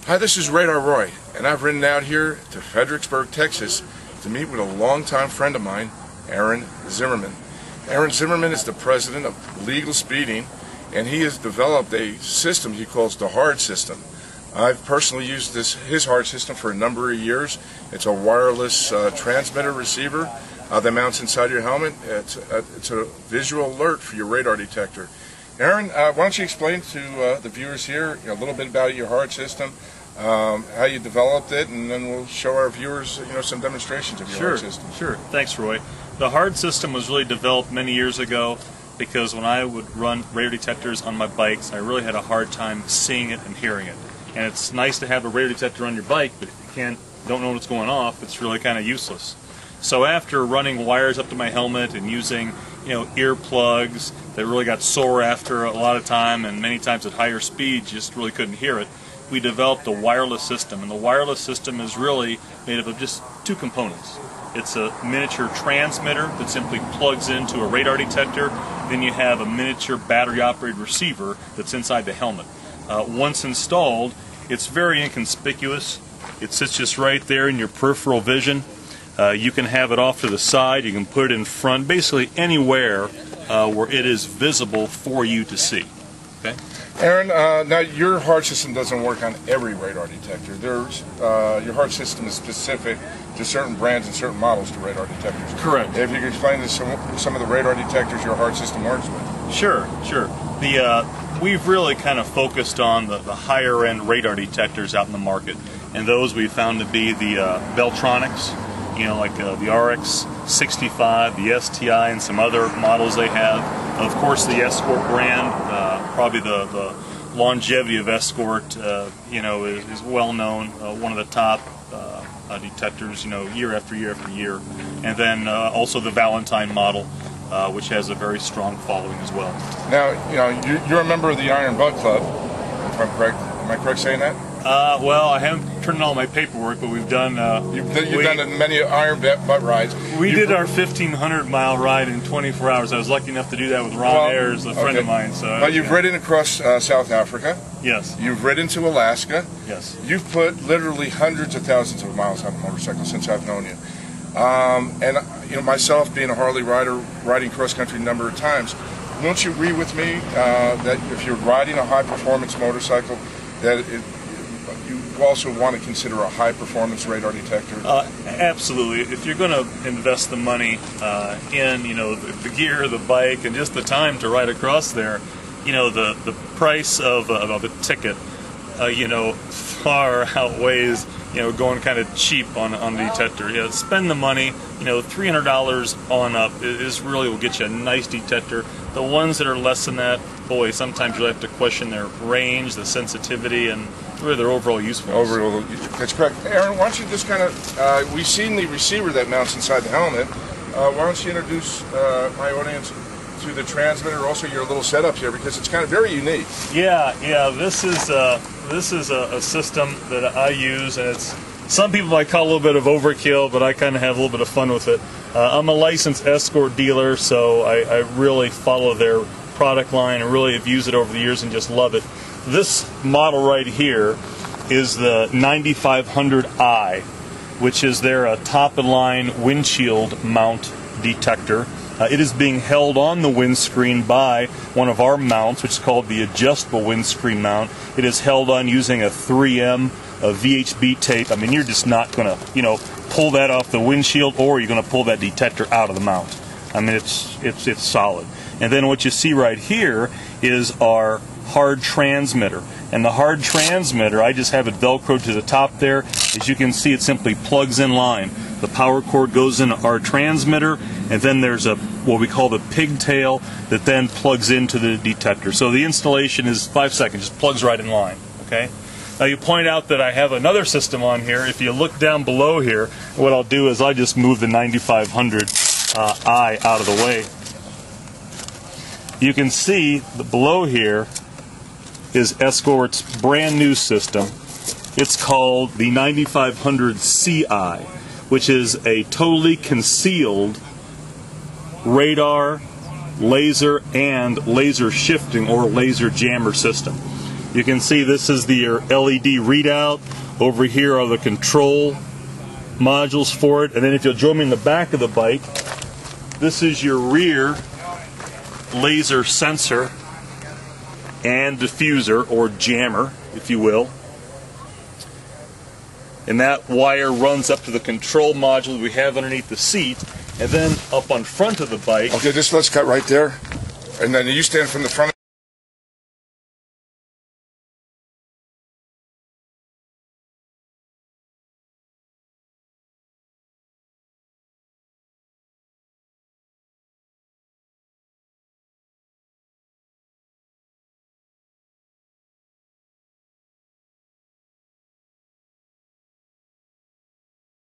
Hi, this is Radar Roy, and I've ridden out here to Fredericksburg, Texas to meet with a longtime friend of mine, Aaron Zimmerman. Aaron Zimmerman is the president of Legal Speeding, and he has developed a system he calls the HARD system. I've personally used his HARD system for a number of years. It's a wireless transmitter receiver that mounts inside your helmet. It's a visual alert for your radar detector. Aaron, why don't you explain to the viewers here a little bit about your HARD system, how you developed it, and then we'll show our viewers some demonstrations of your HARD system. Sure. Thanks, Roy. The HARD system was really developed many years ago because when I would run radar detectors on my bikes, I really had a hard time seeing it and hearing it. And it's nice to have a radar detector on your bike, but if you don't know what's going off, it's really kind of useless. So after running wires up to my helmet and using earplugs that really got sore after a lot of time, and many times at higher speeds you just really couldn't hear it, we developed a wireless system. And the wireless system is really made up of just two components. It's a miniature transmitter that simply plugs into a radar detector. Then you have a miniature battery-operated receiver that's inside the helmet. Once installed, it's very inconspicuous. It sits just right there in your peripheral vision. You can have it off to the side, you can put it in front, basically anywhere where it is visible for you to see. Okay? Aaron, now your HARD system doesn't work on every radar detector. Your HARD system is specific to certain brands and certain models to radar detectors. Correct. If you could explain to some of the radar detectors your HARD system works with. Sure. We've really kind of focused on the higher end radar detectors out in the market, and those we found to be the Beltronics, like the RX-65, the STI, and some other models they have. Of course, the Escort brand, probably the longevity of Escort, is well known. One of the top detectors, year after year after year. And then also the Valentine model, which has a very strong following as well. Now, you're a member of the Iron Butt Club, if I'm correct. Am I correct saying that? Well, I haven't turned in all my paperwork, but we've done. You've done many Iron Butt rides. We did our 1,500-mile ride in 24 hours. I was lucky enough to do that with Ron Ayers, a friend of mine. So, but you've ridden across South Africa. Yes. You've ridden to Alaska. Yes. You've put literally hundreds of thousands of miles on a motorcycle since I've known you. And myself being a Harley rider, riding cross country a number of times, won't you agree with me that if you're riding a high performance motorcycle, that you also want to consider a high performance radar detector? Absolutely. If you're going to invest the money in the gear, the bike, and just the time to ride across there, the price of a ticket far outweighs going kind of cheap on the detector. Yeah, spend the money. $300 on up is really will get you a nice detector. The ones that are less than that, boy, sometimes you'll have to question their range, the sensitivity, and really their overall usefulness. That's correct. Aaron, why don't you just kind of, we've seen the receiver that mounts inside the helmet. Why don't you introduce my audience to the transmitter, also your little setup here, because it's kind of very unique. Yeah. This is a system that I use, and it's some people might call a little bit of overkill, but I kind of have a little bit of fun with it. I'm a licensed Escort dealer, so I really follow their product line and really have used it over the years and just love it. This model right here is the 9500i, which is their top-of-line windshield mount detector. It is being held on the windscreen by one of our mounts, which is called the adjustable windscreen mount. It is held on using a 3M VHB tape. I mean, you're just not going to, pull that off the windshield, or you're going to pull that detector out of the mount. I mean, it's solid. And then what you see right here is our HARD transmitter. And the HARD transmitter, I just have it velcroed to the top there. As you can see, it simply plugs in line. The power cord goes into our transmitter, and then there's what we call the pigtail that then plugs into the detector. So the installation is 5 seconds, just plugs right in line. Okay. Now you point out that I have another system on here. If you look down below here, what I'll do is I just move the 9500i out of the way. You can see that below here is Escort's brand new system. It's called the 9500CI, which is a totally concealed radar, laser, and laser shifting or laser jammer system. You can see this is the LED readout. Over here are the control modules for it. And then if you'll join me in the back of the bike, this is your rear laser sensor and diffuser, or jammer, if you will. And that wire runs up to the control module we have underneath the seat, and then up on front of the bike. Okay, just let's cut right there. And then you stand from the front.